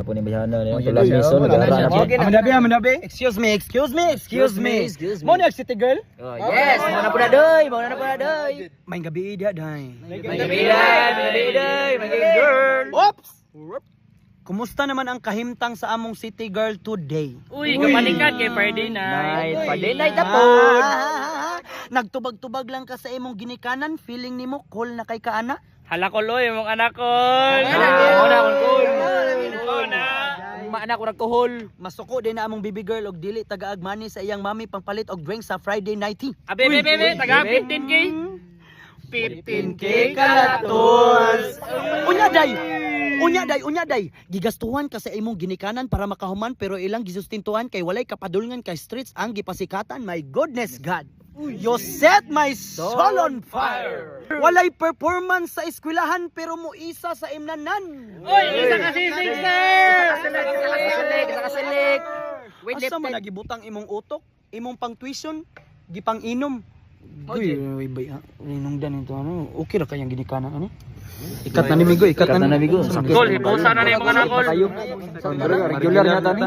Apo ni bihana niya. Oh, yun Tulang na siya. miso, Wala na nag-aara siya. na po. Okay na. Manabi. Excuse me. Excuse me. Mo ni city girl? Oh, yes, mo na po na doy. May gabi ida day. May gabiday, may girl. Oops. Kumusta naman ang kahimtang sa among city girl today? Uy, kapanikan kay Friday night. Friday night na po. Nagtubag-tubag lang ka sa imong ginikanan, feeling nimo cool na kay kaana? Hala ko loy, mong anak ko. Maanak ko nagkuhol. Masuko din na among baby girl og dili taga-agmani sa iyang mami pangpalit og drink sa Friday nighty. Abe, taga 15K. 15K kalatos. Unya day. Gigastuhan ka sa imong ginikanan para makahuman pero ilang gisustintuhan kay walay kapadulngan kay streets ang gipasikatan. My goodness God. You set my soul on fire. Walay performance sa eskwelahan pero mo isa sa imnanan. Uy, isa kasi sister. Nakasilik. Wait, Asa man nagibutang imong utok, imong pang tuition, gipang inom. Uy, bay, inungdan ito ano. Okay ra kayang ginikanan ani? Ikat na ni Migo. Sakit. Kol, hipusa na na yung mga nakol. Regular na tani.